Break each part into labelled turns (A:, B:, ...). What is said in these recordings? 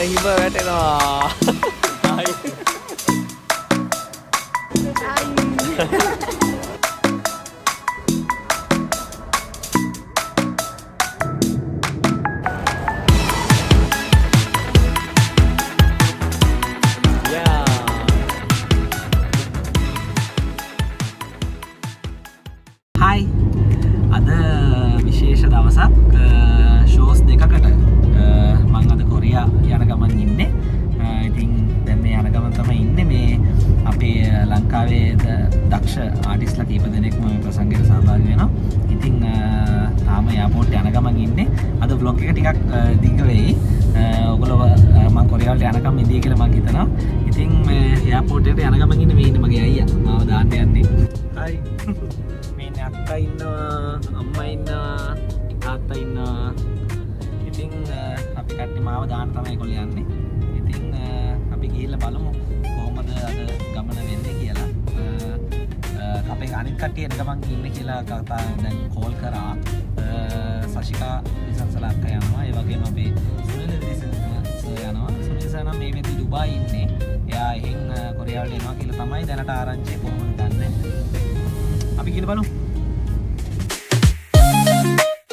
A: හිම වැටෙනවා.
B: Hi. අද විශේෂ දවසක් ෂෝස් දෙකකට මම අද කොරියා යන ගමන් ඉන්නේ. ඉතින් දැන් මේ යන ගමන් තමයි ඉන්නේ මේ අපේ ලංකාවේ දක්ෂ ආටිස්ට්ලා කීප දෙනෙක්ම මේ ප්‍රසංගයට සහභාගී වෙනවා. ඉතින් තාම එයාපෝට් යන ගමන් ඉන්නේ. අද vlog එක ටිකක් දිග වෙයි. ඔයගොල්ලෝ මම කොරියාවට යනකම් ඉඳී කියලා මම හිතනවා. ඉතින් මේ එයාපෝට් එකට යන ගමන් ඉන්නේ මේ ඉන්නේ මගේ අයියා. මාව දාන්න යන්නේ. Hi. අක්කා ඉන්නවා, අම්මා ඉන්නවා, තාත්තා ඉන්නවා. ඉතින් අපි කට්ටිය මාව දාන්න තමයි ඒගොල්ලෝ යන්නේ. ඉතින් අපි ගිහිල්ලා බලමු කොහොමද අද ගමන වෙන්නේ කියලා. අපේ අනිත් කට්ටිය එන ගමන් ඉන්නේ කියලා කතා දැන් කෝල් කරා. සශිකා විසන්සලා අක්කා යනවා. ඒ වගේම අපේ සුනිල් දිසන්සලා යනවා. සුනිල් සර් නම් මේ වෙද්දි දුබායි ඉන්නේ. එයා එහෙන් කොරියාවට එනවා කියලා තමයි දැනට ආරංචි කොහොමද දන්නේ. අපි ගිහින් බලමු.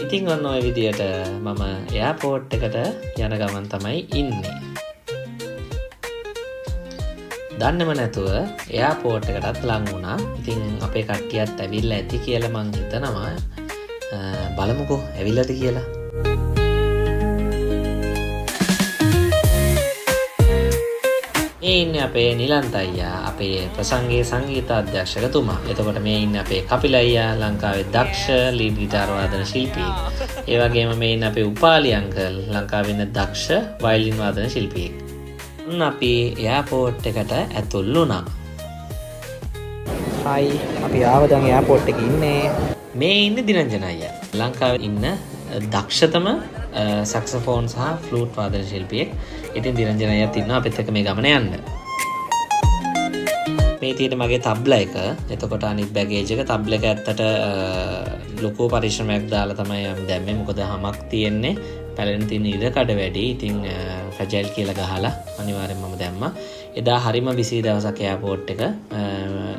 B: ඉතින් ඔන්න ඔය විදියට මම එයාපෝට් එකට යන ගමන් තමයි ඉන්නේ. දන්නේම නැතුව එයාපෝට් එකටත් ලං වුණා. ඉතින් අපේ කට්ටියත් ඇවිල්ලා ඇති කියලා මං හිතනවා. බලමුකෝ ඇවිල්ලාද කියලා. මේ ඉන්නේ අපේ නිලන්ත අයියා, අපේ ප්‍රසංගයේ සංගීත අධ්‍යක්ෂකතුමා. එතකොට මේ ඉන්නේ අපේ කපිල අයියා, ලංකාවේ දක්ෂ ලීඩ් ගිටාර වාදන ශිල්පියෙක්. ඒ වගේම මේ ඉන්නේ අපේ උපාලි අංකල්, ලංකාවේ ඉන්න දක්ෂ වයලින් වාදන ශිල්පියෙක්. අපි එයාපෝට් එකට ඇතුල් වුණා. හයි, අපි ආව දැන් එයාපෝට් එකේ ඉන්නේ. මේ ඉන්නේ දිනංජන අයියා, ලංකාවේ ඉන්න දක්ෂතම සැක්සෆෝන් සහ ෆ්ලූට් වාදන ශිල්පියෙක්. ඉතින් දිරංජන අයියාත් ඉන්නවා අපිත් එක්ක මේ ගමන යන්න. මේ තියෙන මගේ තබ්ලා එක. එතකොට අනිත් බෑගේජ් එක තබ්ලා එක ඇත්තට ලොකු පරිශ්‍රමයක් දාලා තමයි මම දැම්මේ. මොකද හමක් තියෙන්නේ. පැලෙන තියෙන ඉඩ කඩ වැඩි. ඉතින් ෆ්‍රැජයිල් කියලා ගහලා අනිවාර්යෙන්ම මම දැම්මා. එදා හරිම බිසි දවසක් එයාපෝට් එක.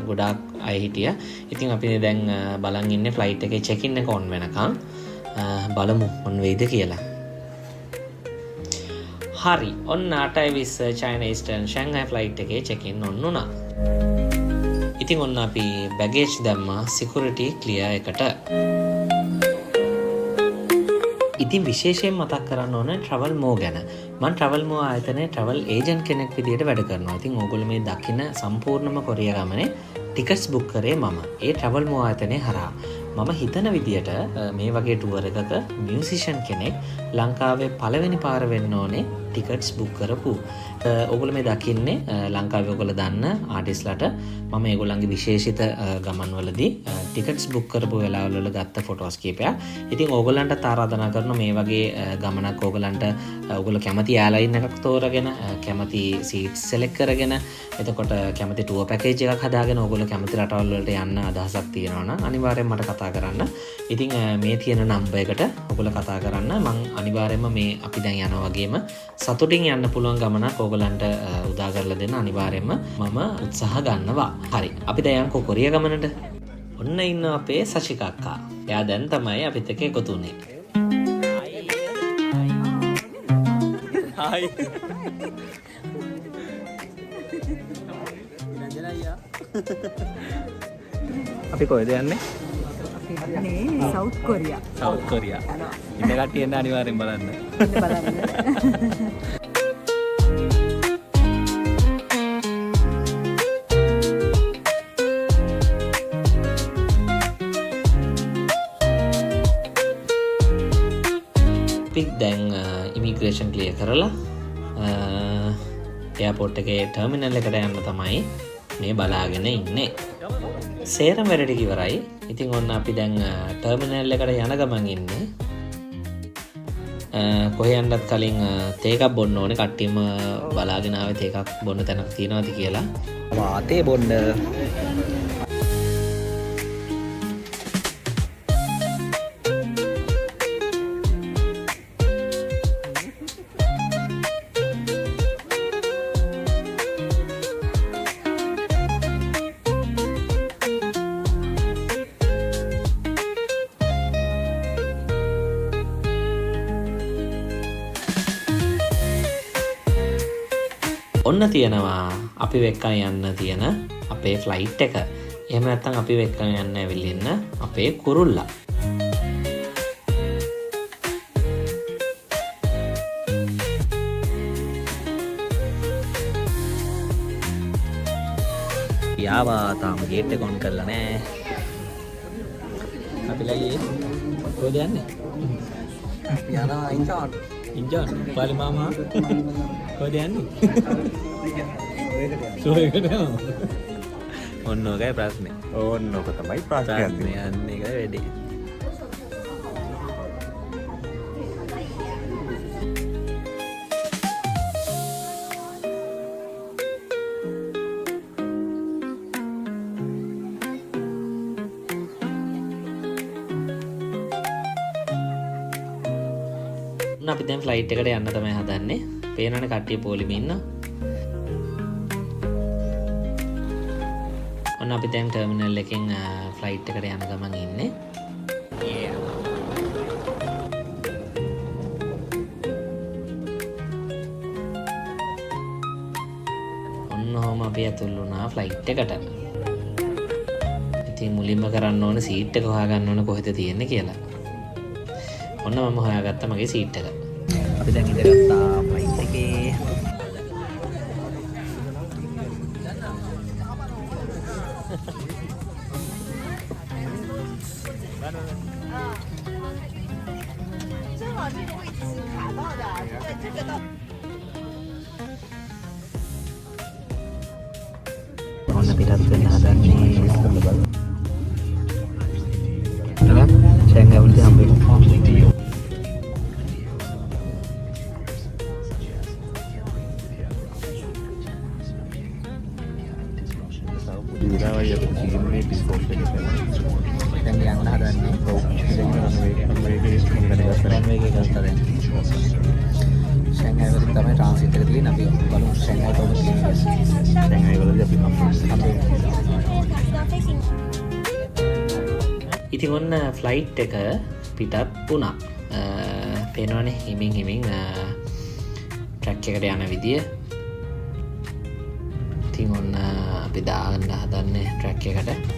B: ගොඩාක් අය හිටියා. ඉතින් අපි දැන් බලන් ඉන්නේ ෆ්ලයිට් එකේ චෙක් ඉන් එක ඔන් වෙනකන්. බලමු ඔන් වෙයිද කියලා. හරි, ඔන්න 8:20 China Eastern Shanghai flight එකේ check in ඔන්න වුණා. ඉතින් ඔන්න අපි baggage දැම්මා security clear එකට. ඉතින් විශේෂයෙන් මතක් කරන්න ඕන travel mo ගැන. මම travel mo ආයතනයේ travel agent කෙනෙක් විදිහට වැඩ කරනවා. ඉතින් ඕගොල්ලෝ මේ දකින සම්පූර්ණම කොරියා ගමනේ ටිකට්ස් බුක් කරේ මම. ඒ travel mo ආයතනයේ හරහා. මම හිතන විදියට මේ වගේ ටුවර් එකක මියුසිෂන් කෙනෙක් ලංකාවේ පළවෙනි පාර වෙන්න ඕනේ ටිකට්ස් බුක් කරපු. ඔයගොල්ලෝ මේ දකින්නේ ලංකාවේ ඔයගොල්ලෝ දන්න ආටිස්ට්ලාට මම ඒගොල්ලන්ගේ විශේෂිත ගමන්වලදී ටිකට්ස් බුක් කරපු වෙලාවවල ගත්ත ෆොටෝස් කීපයක්. ඉතින් ඕගොල්ලන්ට ආරාධනා කරන මේ වගේ ගමනක් ඕගොල්ලන්ට ඔයගොල්ලෝ කැමති එයාලයින් එකක් තෝරගෙන කැමති සීට්ස් සෙලෙක්ට් කරගෙන එතකොට කැමති ටුවර් පැකේජ් එකක් හදාගෙන ඕගොල්ලෝ කැමති රටවල් වලට යන්න අදහසක් තියෙනවා නම් අනිවාර්යෙන් මට කතා කරන්න. ඉතින් මේ තියෙන නම්බර් එකට ඔයගොල්ලෝ කතා කරන්න. මම අනිවාර්යෙන්ම මේ අපි දැන් යනවා වගේම සතුටින් යන්න පුළුවන් ගමනක් ඕගොල්ලන්ට උදා කරලා දෙන්න අනිවාර්යෙන්ම මම උත්සාහ ගන්නවා. හරි, අපි දැන් යන්කෝ කොරියා ගමනට. ඔන්න ඉන්න අපේ සශිකා අක්කා. එයා දැන් තමයි අපිත් එක්ක එකතු වුනේ. හායි. අපි කොහෙද යන්නේ?
C: South Korea.
B: South Korea. ඉන්න කට්ටිය එන්න අනිවාර්යෙන් බලන්න. අපි දැන් ඉමිග්‍රේෂන් ක්ලියර් කරලා එයාපෝට් එකේ ටර්මිනල් එකට යන්න තමයි මේ බලාගෙන ඉන්නේ. සේරම වැඩ ටික ඉවරයි. ඉතින් ඔන්න අපි දැන් ටර්මිනල් එකට යන ගමන් ඉන්නේ. කොහේ යන්නත් කලින් තේ එකක් බොන්න ඕනේ. කට්ටියම බලාගෙන ආවේ තේ එකක් බොන්න තැනක් තියෙනවද කියලා. වාතේ බොන්න. ඔන්න තියෙනවා අපි වෙක්කන් යන්න තියෙන අපේ ෆ්ලයිට් එක. එහෙම නැත්නම් අපි වෙක්කන් යන්න ඇවිල්ලා ඉන්න අපේ කුරුල්ලා. යාවා තාම ගේට් එක ඔන් කරලා නැහැ. අපිලා කොහෙද යන්නේ? යනවා ඉන්ජාන් පාලි මාමා කොහෙද යන්නේ? සෝයකට යනවා. ඔන්න ඔකයි ප්‍රශ්නේ.
A: ඕන්න ඔක තමයි ප්‍රශ්නේ
B: යන්නේ එකයි වැඩි. අපි දැන් ෆ්ලයිට් එකට යන්න තමයි හදන්නේ. පේනවනේ කට්ටිය පොලිමේ ඉන්නවා. ඔන්න අපි දැන් ටර්මිනල් එකෙන් ෆ්ලයිට් එකට යන ගමන් ඉන්නේ. ඔන්න ඔහම අපි ඇතුල් වුණා ෆ්ලයිට් එකට. ඉතින් මුලින්ම කරන්න ඕනේ සීට් එක හොයාගන්න ඕනේ කොහෙද තියෙන්නේ කියලා. ඔන්න මම හොයාගත්තා මගේ සීට් එක. අපි දැන් ඉඳගත්තා ෆ්ලයිට් එකේ. ඔන්න පිටත් වෙන්න හදන්නේ. Saya boleh ambil. Dan yang ada ni, Shanghai वली තමයි ट्रांसिट එක තියෙන අපි බලමු Shanghai කොහොමද කියන්නේ. Shanghai වලදී අපි ඉතින් ඔන්න ෆ්ලයිට් එක පිටත් වුණා. පේනවනේ හිමින් ට්‍රැක් එකට යන විදිය. ඉතින් ඔන්න අපි දාගන්න හදන්නේ ට්‍රැක් එකට.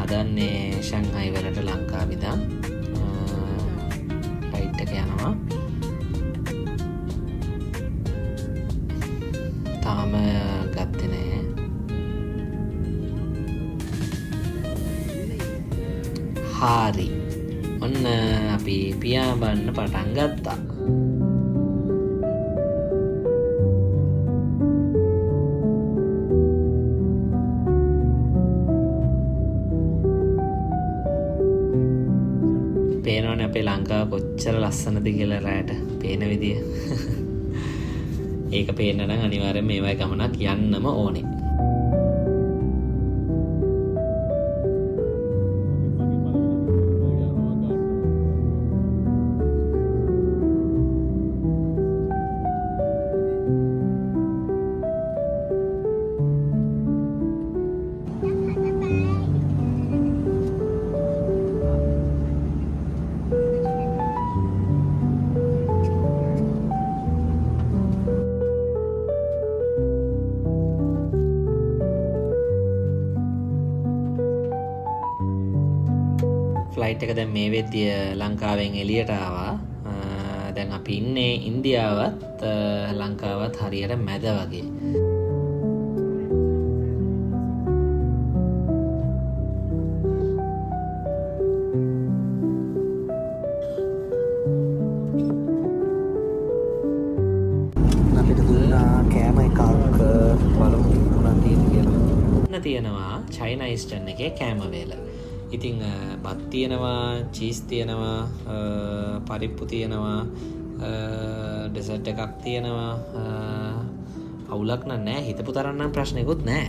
B: හදන්නේ ශංහයි වලට ලංකාව ඉඳන් ෆ්ලයිට් එක යනවා. තාම ගත්තේ නැහැ. හරි. ඔන්න අපි පියාඹන්න පටන් ගත්තා. පේනවනේ අපේ ලංකාව කොච්චර ලස්සනද කියලා රැට පේන විදිය. ඒක පේන්න නම් අනිවාර්යෙන් මේ වගේ ගමනක් යන්නම ඕනේ. ෆ්ලයිට් එක දැන් මේ වෙද්දිය ලංකාවෙන් එළියට ආවා. දැන් අපි ඉන්නේ ඉන්දියාවත් ලංකාවත් හරියට මැද වගේ. අපිට දුන්නා කෑම එකක් බලමු මොනවද තියෙන්නේ කියලා. තියෙනවා චයිනා ඊස්ටර්න් එකේ කෑම වේල. ඉතින් බත් තියෙනවා, චීස් තියෙනවා, පරිප්පු තියෙනවා, ඩෙසර්ට් එකක් තියෙනවා. අවුලක් නෑ, හිතපු තරම් නම් ප්‍රශ්නෙකුත් නෑ.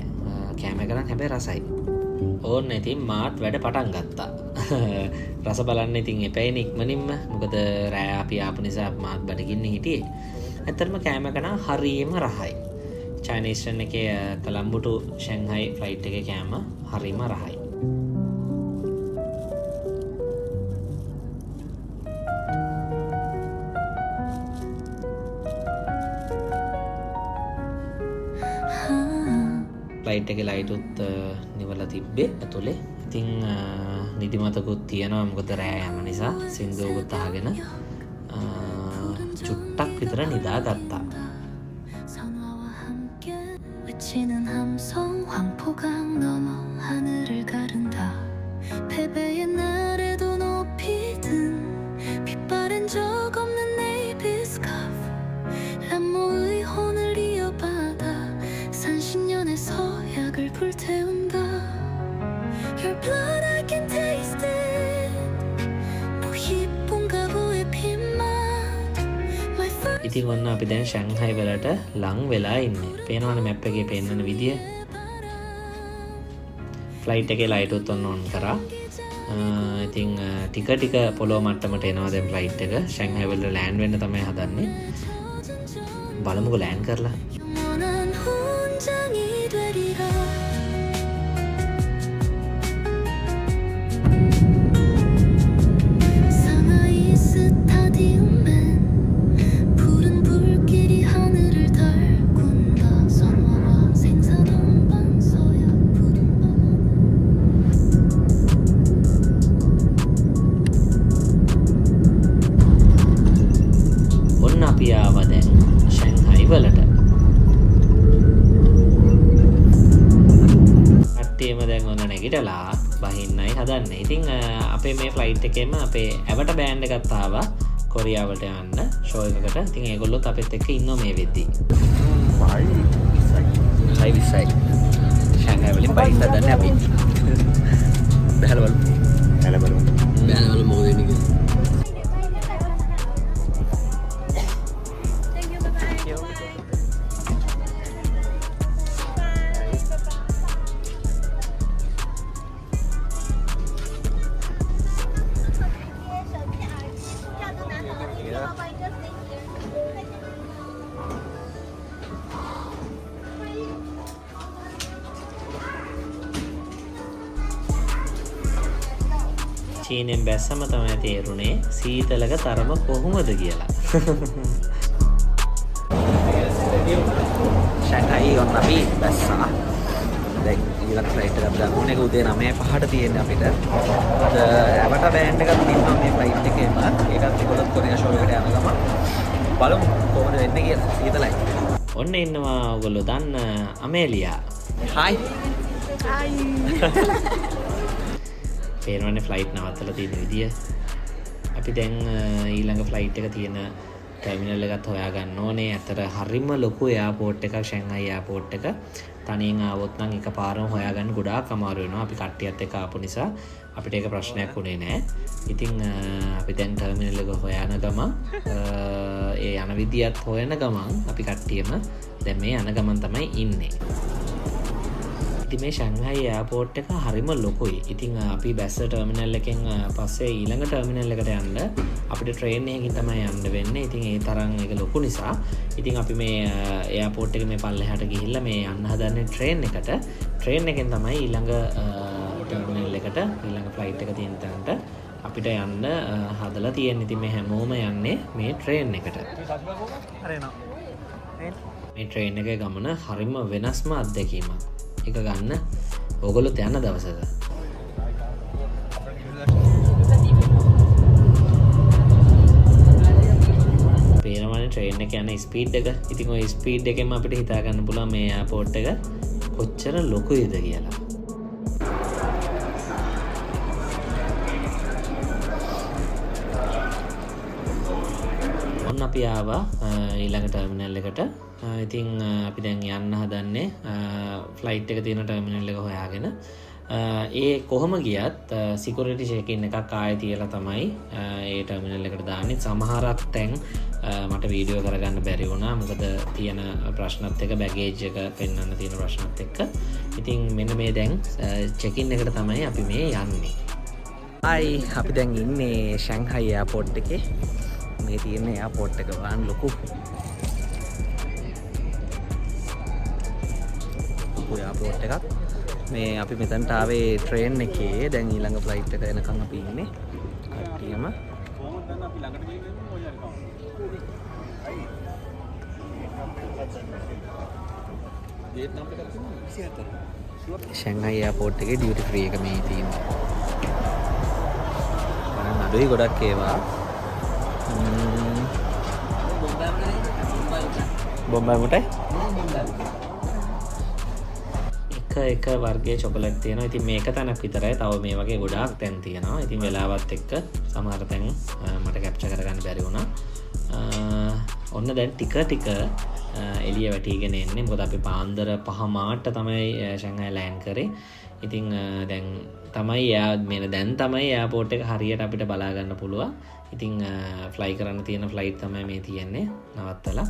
B: කෑම එක නම් හැබැයි රසයි. ඕන්න ඉතින් මාත් වැඩ පටන් ගත්තා. රස බලන්න ඉතින් එපැයි ඉක්මනින්ම. මොකද රෑ අපි ආපු නිසා මාත් බඩගින්න හිටියේ. ඇත්තටම කෑම කන හරියම රහයි. චයිනීස් රෙස්ටොරන්ට් එකේ කොලම්බෝ ටු ෂැන්හයි ෆ්ලයිට් එකේ කෑම හරියම රහයි. ෆ්ලයිට් එකේ ලයිටුත් නිවලා තිබ්බේ ඇතුලේ. ඉතින් නිදිමතකුත් තියෙනවා මොකද රෑ යන නිසා. සින්දුවකුත් අහගෙන චුට්ටක් විතර නිදාගත්තා.
D: 외치는 함성 황포강 넘어 하늘을 가른다 패배의 날에도 높이 든 빛바랜 적 없는 네이비 스카프 람모의 혼을 이어받아 산신년의 서약을 불태운다 Your blood I can taste it 무희쁜 가부의 핏맛
B: ඉතින් ඔන්න අපි දැන් ෂැන්හයි වලට ලං වෙලා ඉන්නේ. පේනවනේ මැප් එකේ පෙන්නන විදිය. ෆ්ලයිට් එකේ ලයිට් උත් ඔන් කරා. ඉතින් ටික පොළොව මට්ටමට එනවා දැන් ෆ්ලයිට් එක. ෂැන්හයි වලට ලෑන්ඩ් වෙන්න තමයි හදන්නේ. බලමුකෝ ලෑන්ඩ් කරලා. අපි ආවා දැන් ෂැන්හයි වලට. කට්ටියම දැන් ඔන්න නැගිටලා බහින්නයි හදන්නේ. ඉතින් අපේ මේ ෆ්ලයිට් එකේම අපේ ඇවට බෑන්ඩ් එකත් ආවා කොරියාවට යන්න ෂෝ එකකට. ඉතින් ඒගොල්ලොත් අපිත් එක්ක ඉන්නවා මේ වෙද්දී. 5:20යි. ෂැන්හයි වලින් බයිස් හදන්නේ අපි. බහැලා බලමු. මොකද වෙන්නේ කියලා. චීනෙන් බැස්සම තමයි තේරුනේ සීතලක තරම කොහොමද කියලා. ෂැන්හයි ඔන්න අපි බැස්සා. දැන් ඊළඟ ෆ්ලයිට් එකක් ගන්න ඕනේ. ඒක උදේ 9:05ට තියෙන්නේ අපිට. අද ඇවට බෑන්ඩ් එකක් තියෙනවා මේ ෆ්ලයිට් එකේම. ඒකත් ඒගොල්ලොත් කොරියා ෂෝ එකට යන ගමන් බලමු කොහොමද වෙන්නේ කියලා. සීතලයි. ඔන්න ඉන්නවා ඔයගොල්ලෝ දන්න අමේලියා. හායි. පේනවනේ ෆ්ලයිට් නවත්තලා තියෙන විදිය. අපි දැන් ඊළඟ ෆ්ලයිට් එක තියෙන ටර්මිනල් එකත් හොයාගන්න ඕනේ. අතර හරිම ලොකු එයාපෝට් එකක් ෂැන්හයි එයාපෝට් එක. තනියෙන් ආවොත් නම් එකපාරම හොයාගන්න ගොඩාක් අමාරු වෙනවා. අපි කට්ටියත් එක්ක ආපු නිසා අපිට ඒක ප්‍රශ්නයක් වුණේ නැහැ. ඉතින් අපි දැන් ටර්මිනල් එක හොයන ගමන් ඒ යන විදියත් හොයන ගමන් අපි කට්ටියම දැන් මේ යන ගමන් තමයි ඉන්නේ. ඉතින් මේ ෂැන්හයි එයාපෝට් එක හරිම ලොකුයි. ඉතින් අපි බැස්ස ටර්මිනල් එකෙන් පස්සේ ඊළඟ ටර්මිනල් එකට යන්න අපිට ට්‍රේන් එකකින් තමයි යන්න වෙන්නේ. ඉතින් ඒ තරම් ඒක ලොකු නිසා ඉතින් අපි මේ එයාපෝට් එක මේ පල්ලෙහාට ගිහිල්ලා මේ යන්න හදන්නේ ට්‍රේන් එකට. ට්‍රේන් එකෙන් තමයි ඊළඟ ටර්මිනල් එකට ඊළඟ ෆ්ලයිට් එක තියෙන තැනට අපිට යන්න හදලා තියෙන්නේ. ඉතින් මේ හැමෝම යන්නේ මේ ට්‍රේන් එකට. මේ ට්‍රේන් එකේ ගමන හරිම වෙනස්ම අත්දැකීමක්. එක ගන්න ඕගොල්ලොත් යන දවසක. පේනවනේ ට්‍රේන් එක යන ස්පීඩ් එක. ඉතින් ওই ස්පීඩ් එකෙන්ම අපිට හිතා ගන්න පුළුවන් මේ එයාපෝට් එක කොච්චර ලොකුයිද කියලා. ඔන්න අපි ආවා ඊළඟ ටර්මිනල් එකට. ඉතින් අපි දැන් යන්න හදන්නේ ෆ්ලයිට් එක තියෙන ටර්මිනල් එක හොයාගෙන. ඒ කොහොම ගියත් සිකුරිටි චෙකින් එකක් ආයෙ තියලා තමයි ඒ ටර්මිනල් එකට දාන්නේ. සමහරක් තැන් මට වීඩියෝ කරගන්න බැරි වුණා. මොකද තියෙන ප්‍රශ්නත් එක්ක බැගේජ් එක පෙන්වන්න තියෙන ප්‍රශ්නත් එක්ක. ඉතින් මෙන්න මේ දැන් චෙකින් එකට තමයි අපි මේ යන්නේ. අපි දැන් ඉන්නේ ෂැන්හයි එයාපෝට් එකේ. මේ තියෙන එයාපෝට් එක වාන් ලොකු එයාපෝට් එකක්. මේ අපි මෙතනට ආවේ ට්‍රේන් එකේ. දැන් ඊළඟ ෆ්ලයිට් එක එනකන් අපි ඉන්නේ කට්ටියම. ෂැන්හයි එයාපෝට් එකේ ඩියුටි ෆ්‍රී එක මේ තියෙන්නේ. ගණන් අඩුයි ගොඩක් ඒවා. බොම්බයි මුටයි එක වර්ගයේ චොකලට් තියෙනවා. ඉතින් මේක තැනක් විතරයි. තව මේ වගේ ගොඩාක් තැන් තියෙනවා. ඉතින් වෙලාවත් එක්ක සමහර තැන් මට කැප්චර් කරගන්න බැරි වුණා. ඔන්න දැන් ටික එළිය වැටිගෙන එන්නේ. මොකද අපි පාන්දර 5 මාට තමයි ෂැන්හයි ලෑන්ඩ් කරේ. ඉතින් දැන් තමයි එයාපෝට් එක හරියට අපිට බලා ගන්න පුළුවන්. ඉතින් ෆ්ලයි කරන්න තියෙන ෆ්ලයිට් තමයි මේ තියෙන්නේ නවත්තලා.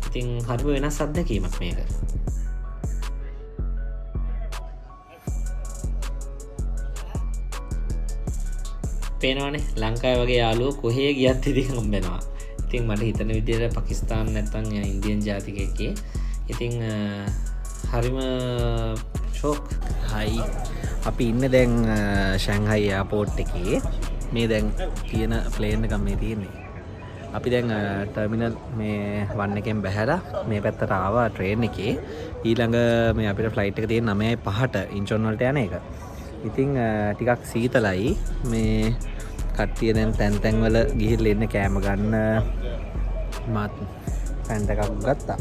B: ඉතින් හරිම වෙනස් අත්දැකීමක් මේක. පේනවනේ ලංකාවේ වගේ යාළුවෝ කොහේ ගියත් ඉතින් හම්බෙනවා. ඉතින් මට හිතන විදිහට පාකිස්තාන් නැත්තම් ඉන්දියන් ජාතිකයෙක්ගේ. ඉතින් හරිම ෂොක්. හයි අපි ඉන්නේ දැන් ෂැන්හයි එයාපෝට් එකේ. මේ දැන් තියෙන ප්ලේන් එක මේ තියෙන්නේ. අපි දැන් ටර්මිනල් මේ 1 එකෙන් බැහැලා මේ පැත්තට ආවා ට්‍රේන් එකේ. ඊළඟ මේ අපිට ෆ්ලයිට් එක තියෙන 9:05ට ඉන්චොන් වලට යන එක. ඉතින් ටිකක් සීතලයි. මේ කට්ටිය දැන් තැන් වල ගිහිල්ලා ඉන්න කෑම ගන්න මාත් පැන්ට් එකක් ගත්තා.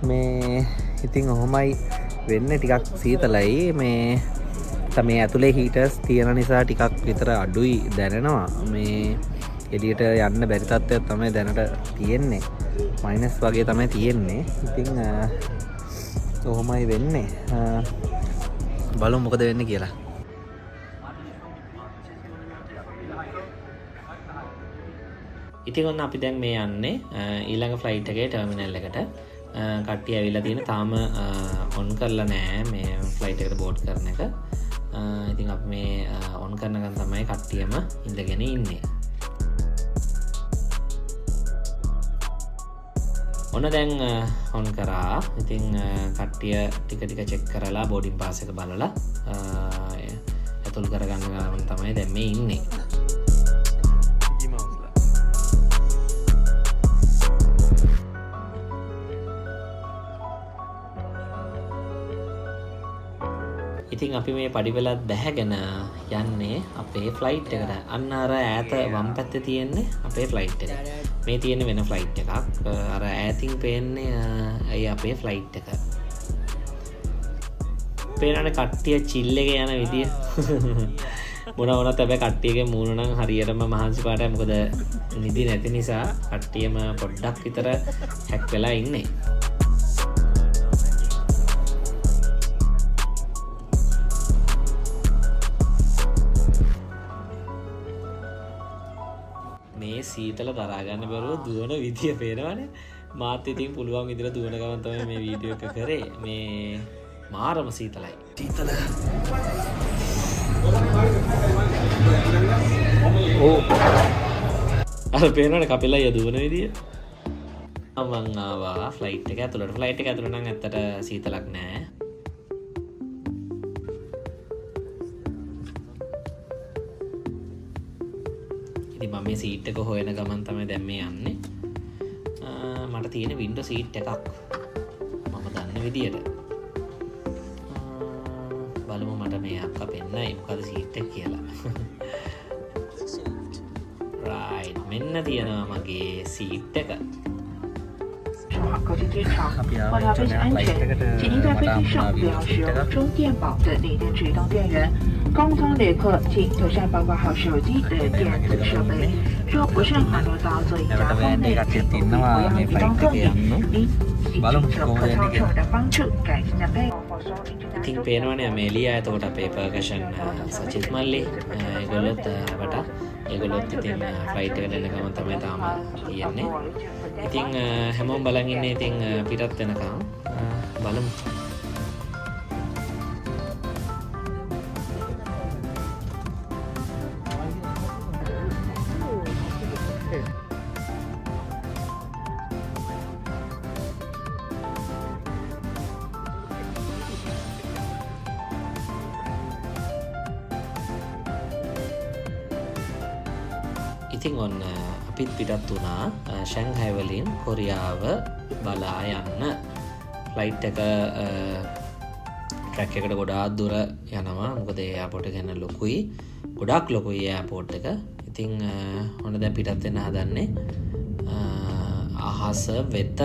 B: මේ ඉතින් ඔහොමයි වෙන්නේ. ටිකක් සීතලයි. මේ තමයි ඇතුලේ හීටර්ස් තියෙන නිසා ටිකක් විතර අඩුයි දැනෙනවා. මේ එළියට යන්න බැරි තත්ත්වයක් තමයි දැනට තියෙන්නේ. මයිනස් වගේ තමයි තියෙන්නේ. ඉතින් ඔහොමයි වෙන්නේ. බලමු මොකද වෙන්නේ කියලා. ඉතින් ඔන්න අපි දැන් මේ යන්නේ ඊළඟ ෆ්ලයිට් එකේ ටර්මිනල් එකට. කට්ටිය ඇවිල්ලා තියෙන තාම ඔන් කරලා නැහැ මේ ෆ්ලයිට් එකට බෝඩ් කරන එක. ඉතින් අපි මේ ඔන් කරනකන් තමයි කට්ටියම ඉඳගෙන ඉන්නේ. ඔන්න දැන් ඔන් කරා. ඉතින් කට්ටිය ටික චෙක් කරලා බෝඩින් පාස් එක බලලා ඇතුල් කරගන්න ගමන් තමයි දැන් මේ ඉන්නේ. ඉතින් අපි මේ පඩිපෙළත් බැහැගෙන යන්නේ අපේ ෆ්ලයිට් එකට. අන්න අර ඈත වම් පැත්තේ තියෙන්නේ අපේ ෆ්ලයිට් එක. මේ තියෙන වෙන ෆ්ලයිට් එකක්. අර ඈතින් පේන්නේ අපේ ෆ්ලයිට් එක. පේනනේ කට්ටිය චිල් එකේ යන විදිය. මොන වුණත් හැබැයි කට්ටියගේ මූණ නම් හරියටම මහන්සි පාටයි. මොකද නිදි නැති නිසා කට්ටියම පොඩ්ඩක් විතර හැක් වෙලා ඉන්නේ. මේ සීතල දරාගන්න බැරුව දුවන විදිය පේනවනේ. මාත් ඉතින් පුළුවන් විදිහට දුවන ගමන් තමයි මේ වීඩියෝ එක කරේ. මේ මාරම සීතලයි. සීතල. අර පේනවනේ කපිලා දුවන විදිය. මම ආවා ෆ්ලයිට් එක ඇතුළට. ෆ්ලයිට් එක ඇතුළට නම් ඇත්තට සීතලක් නෑ. ඉතින් මම මේ සීට් එක හොයන ගමන් තමයි දැන් මේ යන්නේ. මට තියෙන වින්ඩෝ සීට් එකක් මම දන්න විදියට. බලමු මට මේ අක්ක පෙන්නයි මොකද සීට් එක කියලා. රයිට් මෙන්න තියෙනවා මගේ සීට් එක.
E: 国际机场，为了飞行安全，请您在飞机上不要使用充电宝的锂电池当电源。公舱旅客请妥善保管好手机的电子设备。若不慎滑落到座椅夹缝内，请务必不要移动座椅。您请选择可操作的方式，改进的备。
B: ඉතින් පේනවනේ මේලියා එතකොට අපේ පර්කෂන් සචිත් මල්ලි ඒගොල්ලොත් වටා ඒගොල්ලොත් ඉතින් ෆ්ලයිට් එකට එන ගමන් තමයි තාම තියෙන්නේ. ඉතින් හැමෝම බලන් ඉන්නේ ඉතින් පිටත් වෙනකම් බලමු. ඉතින් ඔන්න අපිත් පිටත් වුණා ෂැන්ඝයි වලින් කොරියාව බලා යන්න. ෆ්ලයිට් එක ට්‍රැක් එකට ගොඩාක් දුර යනවා. මොකද ඒ එයාපෝට් එක ගැන ලොකුයි. ගොඩාක් ලොකුයි එයාපෝට් එක. ඉතින් ඔන්න දැන් පිටත් වෙන්න හදන්නේ අහස වෙත.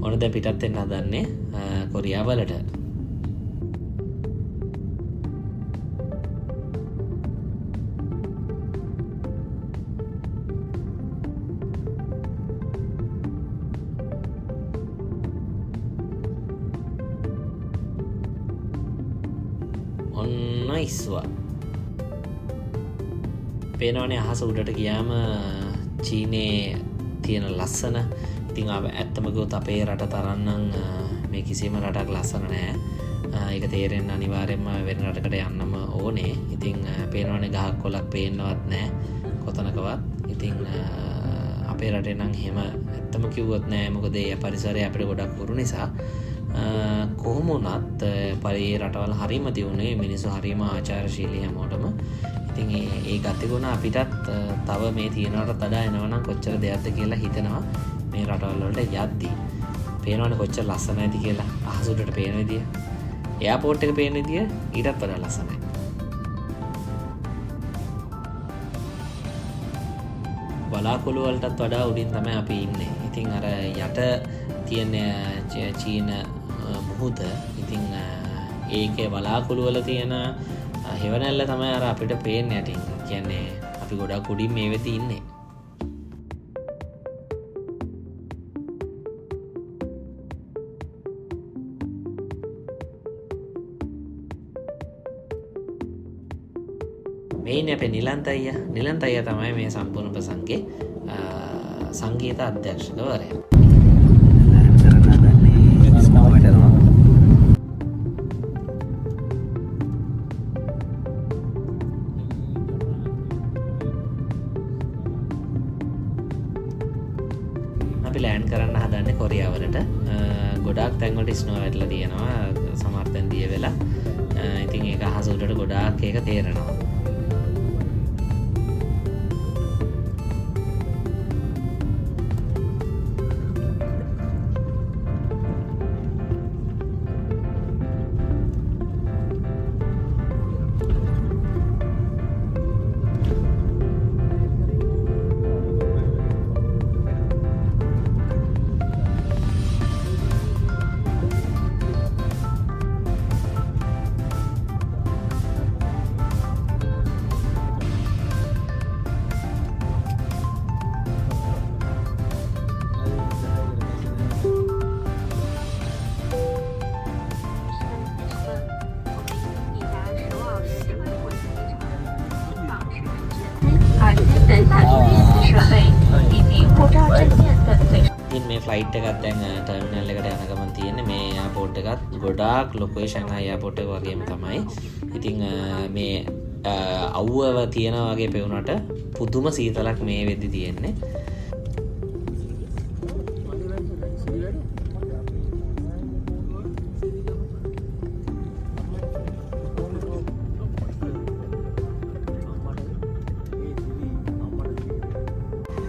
B: ඔන්න දැන් පිටත් වෙන්න හදන්නේ කොරියාව වලට. ඔන්න ඉස්වා පේනවනේ අහස උඩට ගියාම චීනයේ තියෙන ලස්සන. ඉතින් ඇත්තම කිව්වොත් අපේ රට තරන්නම් මේ කිසිම රටක් ලස්සන නෑ. ඒක තේරෙන්න අනිවාර්යෙන්ම වෙන රටකට යන්නම ඕනේ. ඉතින් පේනවනේ ගහක් කොළක් පේන්නවත් නෑ කොතනකවත්. ඉතින් අපේ රටේ නම් එහෙම ඇත්තම කිව්වොත් නෑ. මොකද ඒ පරිසරය අපිට ගොඩක් පුරු නිසා. කොහොම වුණත් පරි රටවල් හරිම දියුණුවේ මිනිස්සු හරිම ආචාරශීලී හැමෝටම. ඉතින් ඒ ගතිගුණ අපිටත් තව මේ තියෙනවට වඩා එනවනම් කොච්චර දෙයක්ද කියලා හිතනවා මේ රටවල් වලට යද්දී. පේනවනේ කොච්චර ලස්සන ඇති කියලා. අහස උඩට පේන විදිය, එයාපෝට් එක පේන විදිය ඊටත් වඩා ලස්සනයි. බලාකුළු වලටත් වඩා උඩින් තමයි අපි ඉන්නේ. ඉතින් අර යට තියෙන චීන මුහුද, ඉතින් ඒකේ බලාකුළු වල තියෙන හෙවණැල්ල තමයි අර අපිට පේන්නේ යටින්. කියන්නේ අපි ගොඩක් උඩින් මේ වෙති ඉන්නේ. මේ අපේ නිලන්ත අයියා තමයි මේ සම්පූර්ණ ප්‍රසංගේ සංගීත අධ්‍යක්ෂකවරයා. අපි ලෑන්ඩ් කරන්න හදන්නේ කොරියාවලට. ගොඩාක් තැන්වලට ස්නෝ වැටලා තියෙනවා. සමහර තැන් දිය වෙලා. ඉතින් ඒක අහස උඩට ගොඩාක් ඒක තේරෙනවා. ඉතින් මේ ෆ්ලයිට් එකත් දැන් ටර්මිනල් එකට යන ගමන් තියෙන්නේ. මේ එයාපෝට් එකත් ගොඩාක් ලොකුයි ෂැන්ඝයි එයාපෝට් එක වගේම තමයි. ඉතින් මේ අවුව තියෙනා වගේ පෙවුනට පුදුම සීතලක් මේ වෙද්දි තියෙන්නේ.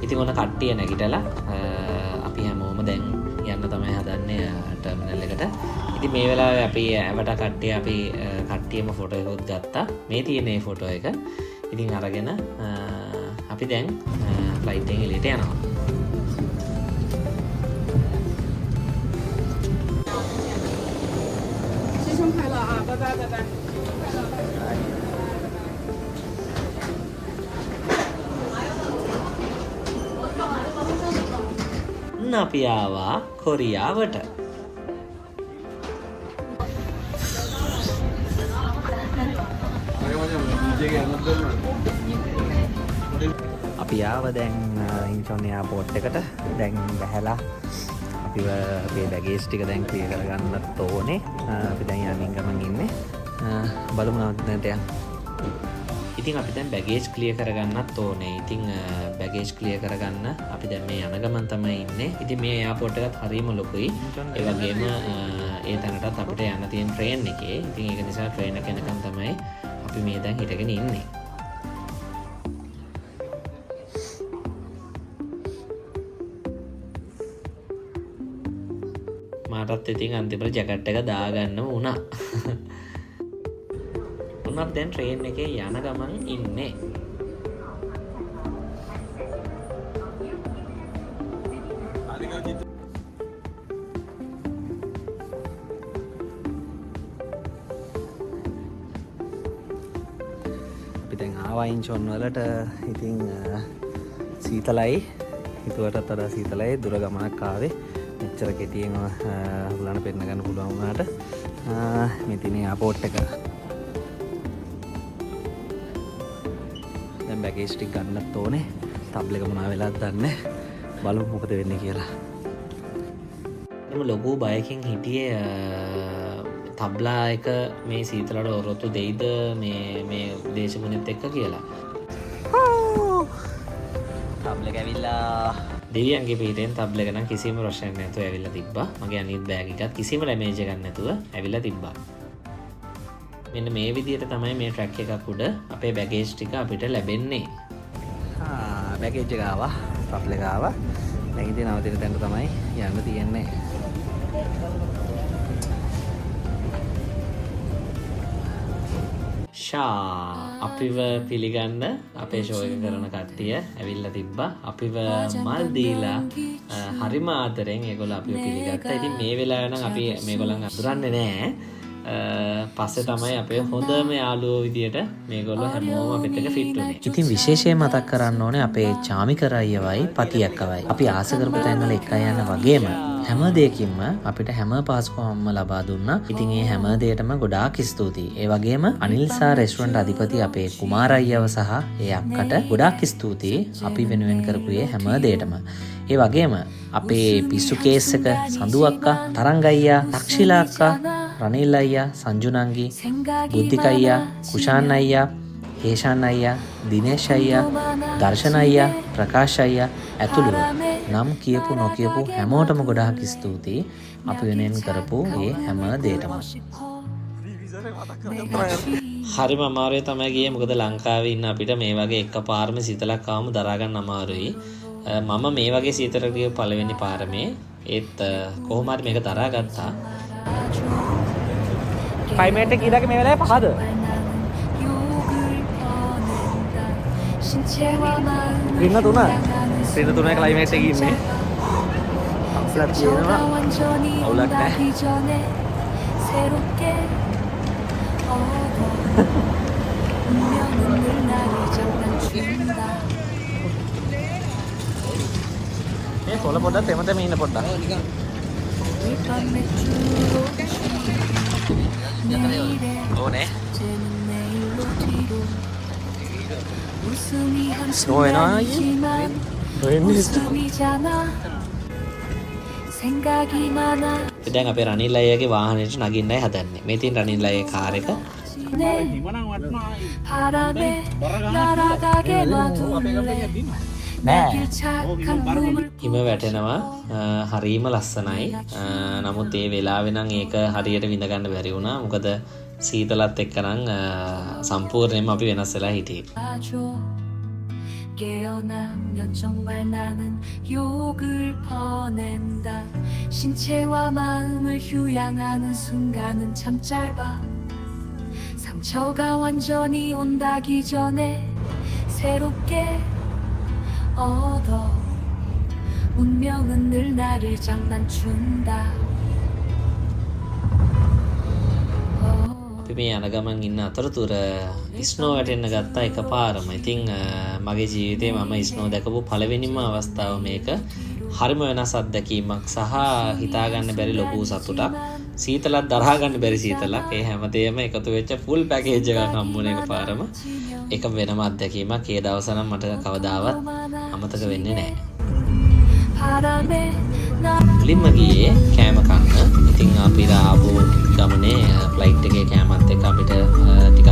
B: ඉතින් ඔන්න කට්ටිය නැගිටලා අපි හැමෝම දැන් යන්න තමයි හදන්නේ ටර්මිනල් එකට. ඉතින් මේ වෙලාවේ අපි ඇවට කට්ටිය අපි කට්ටියම ෆොටෝ එකකුත් ගත්තා. මේ තියෙන මේ ෆොටෝ එක. ඉතින් අරගෙන අපි දැන් ෆ්ලයිට් එකෙන් එළියට යනවා. අපි ආවා කොරියාවට. අපි ආව දැන් ඉන්චොන් එයාපෝට් එකට. දැන් බැහැලා අපිව අපේ බැගේජ් ටික දැන් ක්ලියර් කරගන්නත් ඕනේ. අපි දැන් යමින් ගමන් ඉන්නේ. බලමු නැවත යන්න. ඉතින් අපි දැන් බැගේජ් ක්ලියර් කරගන්නත් ඕනේ. ඉතින් බැගේජ් ක්ලියර් කරගන්න අපි දැන් මේ යන ගමන් තමයි ඉන්නේ. ඉතින් මේ එයාපෝට් එකත් හරියම ලොකුයි. ඒ වගේම ඒ තැනටත් අපිට යන්න තියෙන ට්‍රේන් එකේ. ඉතින් ඒක නිසා ට්‍රේන් එක යනකම් තමයි අපි මේ දැන් හිටගෙන ඉන්නේ. මාටත් ඉතින් අන්තිමට ජැකට් එක දාගන්නම වුණා. උනත් දැන් ට්‍රේන් එකේ යන ගමන් ඉන්නේ. අපි දැන් ආවා ඉන්චොන් වලට. ඉතින් සීතලයි. හිතුවටත් වඩා සීතලයි. දුර ගමනක් ආවේ. මෙච්චර කෙටියෙන් ඔයගලන්ට පෙන්න ගන්න පුළුවන් වුණාට මේ තියෙන එයාපෝට් එක. දැන් බැගේජ් ටික ගන්නත් ඕනේ. ටබ්ල් එක මොනවා වෙලාද දන්නේ. බලමු මොකද වෙන්නේ කියලා. මම ලොකු බයකින් හිටියේ තබ්ලා එක මේ සීතලට ඔරොත්තු දෙයිද මේ දේශගුණෙත් එක්ක කියලා. ටබ්ල් එක ඇවිල්ලා දෙවියන්ගේ පිටෙන් තබ්ල් එක නම් කිසිම ප්‍රශ්නයක් නැතුව ඇවිල්ලා තිබ්බා. මගේ අනිත් බෑග් එකත් කිසිම ඩැමේජ් එකක් නැතුව ඇවිල්ලා තිබ්බා. මෙන්න මේ විදිහට තමයි මේ ට්‍රැක් එකක් උඩ අපේ බැගේජ් ටික අපිට ලැබෙන්නේ. බැගේජ් එක ආවා. ටබ්ල් එක ආවා. දැන් ඉතින් නවතින තැනට තමයි යන්න තියෙන්නේ. අපිව පිළිගන්න අපේ ෂෝ එක කරන කට්ටිය ඇවිල්ලා තිබ්බා. අපිව මල් දීලා හරිම ආදරෙන් ඒගොල්ලෝ අපිව පිළිගත්තා. ඉතින් මේ වෙලාවේ නම් අපි මේගොල්ලන් අඳුරන්නේ නැහැ. පස්සේ තමයි අපේ හොඳම යාළුවෝ විදියට මේගොල්ලෝ හැමෝම අපිට එක ෆිට උනේ. ඉතින් විශේෂයෙන් මතක් කරන්න ඕනේ අපේ චාමිකර අයියවයි පතියක්කවයි. අපි ආස කරපු තැන්වල එකයි යන වගේම හැම දෙයකින්ම අපිට හැම පාසුකමක්ම ලබා දුන්නා. ඉතින් ඒ හැම දෙයකටම ගොඩාක් ස්තුතියි. ඒ වගේම අනිල්සා රෙස්ටුරන්ට් අධිපති අපේ කුමාර අයියව සහ ඒ අක්කට ගොඩාක් ස්තුතියි අපි වෙනුවෙන් කරපු ඒ හැම දෙයකටම. ඒ වගේම අපේ පිස්සු කේස් එක සඳු අක්කා, තරංග අයියා, තක්ෂිලා අක්කා, රනිල් අයියා, සංජුනංගි, බුද්ධික අයියා, කුෂාන් අයියා, හේෂාන් අයියා, දිනේෂ් අයියා, දර්ශන අයියා, ප්‍රකාශ් අයියා ඇතුළුව නම් කියපු නොකියපු හැමෝටම ගොඩාක් ස්තුතියි අපි වෙනුවෙන් කරපු ඒ හැම දෙයකටම. හරිම අමාරුයි තමයි ගියේ. මොකද ලංකාවේ ඉන්න අපිට මේ වගේ එකපාරම සීතලක් ආවම දරා ගන්න අමාරුයි. මම මේ වගේ සීතලකට ගිය පළවෙනි පාරමේ ඒත් කොහොම හරි මේක දරා ගත්තා. ක්ලයිමේට් එක කීයද මේ වෙලාවේ? 5ද? රින්න 3. රින්න 3 ක්ලයිමේට් එකේ ඉන්නේ. අප්ලත් කියනවා අවුලක් නැහැ. මේ කොළ පොඩ්ඩක් තෙම ඉන්න පොඩ්ඩක්. ඕනේ. ස්නෝ වෙනවා අයියේ. දැන් අපේ රනිල් අයියාගේ වාහනේට නගින්නයි හදන්නේ. මේ තියෙන රනිල් අයියාගේ කාර් එක. හිම වැටෙනවා. හරීම ලස්සනයි. නමුත් ඒ වෙලාවේ නම් ඒක හරියට විඳ ගන්න බැරි වුණා. මොකද සීතලත් එක්ක නම් සම්පූර්ණයෙන්ම අපි වෙනස් වෙලා හිටියේ. 깨어나면 정말 나는 욕을 퍼낸다. 신체와 마음을 휴양하는 순간은 참 짧아. 상처가 완전히 온다기 전에 새롭게 얻어. 운명은 늘 나를 장난춘다. අපි මේ යන ගමන් ඉන්න අතරතුර ස්නෝ වැටෙන්න ගත්තා එකපාරම. ඉතින් මගේ ජීවිතේ මම ස්නෝ දැකපු පළවෙනිම අවස්ථාව මේක. හරිම වෙනස් අත්දැකීමක් සහ හිතා ගන්න බැරි ලොකු සතුටක්. සීතලක් දරා ගන්න බැරි සීතලක්. ඒ හැමදේම එකතු වෙච්ච ෆුල් පැකේජ් එකක් හම්බුනේ එකපාරම. ඒක වෙනම අත්දැකීමක්. ඒ දවස නම් මට කවදාවත් අමතක වෙන්නේ නැහැ. මුලින්ම ගියේ කෑම කන්න. ඉතින් අපි ආපු ගමනේ ෆ්ලයිට් එකේ කෑමත් එක්ක අපිට ටිකක්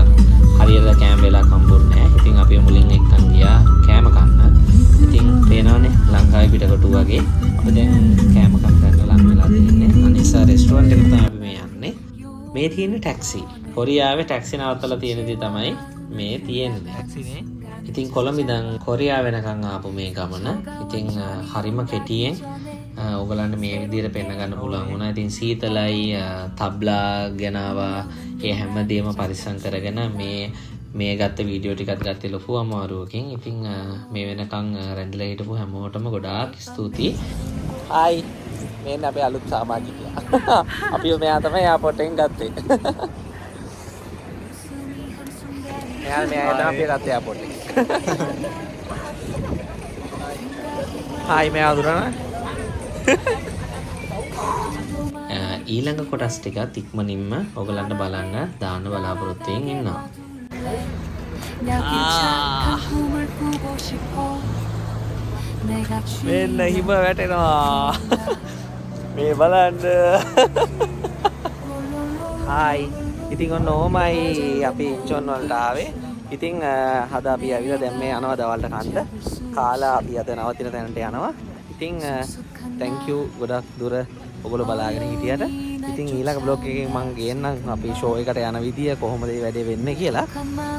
B: හරියට කෑම වෙලාවක් හම්බුන්නේ නැහැ. ඉතින් අපි මුලින් එක්කන් ගියා කෑම කන්න. ඉතින් පේනවනේ ලංකාවේ පිටකොටු වගේ අපි දැන් කෑම කන්න ලං වෙලා තියෙන්නේ. අනිසා රෙස්ටුරන්ට් එකට තමයි අපි මේ යන්නේ. මේ තියෙන්නේ ටැක්සි. කොරියාවේ ටැක්සි නවත්තලා තියෙන දේ තමයි මේ තියෙන්නේ. ටැක්සිනේ. ඉතින් කොළඹ ඉඳන් කොරියාව වෙනකන් ආපු මේ ගමන. ඉතින් හරිම කෙටියෙන් ඔයගලන්ට මේ විදිහට පෙන්න ගන්න පුළුවන් වුණා. ඉතින් සීතලයි තබ්ලා ගෙනාවා. ඒ හැමදේම පරිස්සම් කරගෙන මේ ගත්ත වීඩියෝ ටිකත් ගත්තේ ලොකු අමාරුවකින්. ඉතින් මේ වෙනකන් රැඳිලා හිටපු හැමෝටම ගොඩාක් ස්තුතියි. හායි. මේන්න අපේ අලුත් සමාජිකයා. අපිව මෙයා තමයි එයාපෝට් එකෙන් ගත්තේ. මෙයා තමයි අපි ගත්තේ එයාපෝට් එකෙන්. හායි මෙයා දුරන. ඊළඟ කොටස් ටිකත් ඉක්මනින්ම ඔයගලන්ට බලන්න දාන්න බලාපොරොත්තු වෙමින් ඉන්නවා. මෙන්න හිම වැටෙනවා. මේ බලන්න. හායි. ඉතින් ඔන්න ඕමයි අපි ඉන්චොන් වලට ආවේ. ඉතින් අද අපි ඇවිල්ලා දැන් මේ යනවා දවල්ට කන්න. කාලා අපි අද නවතින තැනට යනවා. ඉතින් thank you ගොඩක් දුර ඔයගොල්ලෝ බලාගෙන හිටියට. ඉතින් ඊළඟ බ්ලොග් එකකින් මම ගේන්නම් අපි ෂෝ එකට යන විදිය කොහොමද මේ වැඩේ වෙන්නේ කියලා.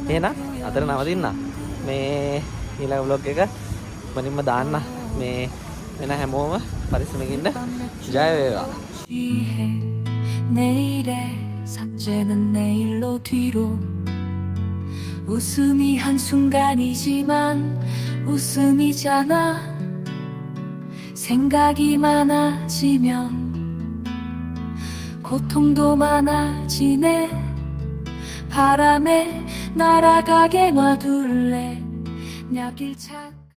B: එහෙනම් අතර නවතින්න. මේ ඊළඟ බ්ලොග් එක මනින්ම දාන්න. මේ වෙන හැමෝම පරිස්සමකින් ඉන්න. ජය වේවා.
D: 내일의 삭제는 내일로 뒤로 웃음이 한순간이지만 웃음이잖아. 생각이 많아지면 고통도 많아지네. 바람에 날아가게 놔둘래. 냐길 찾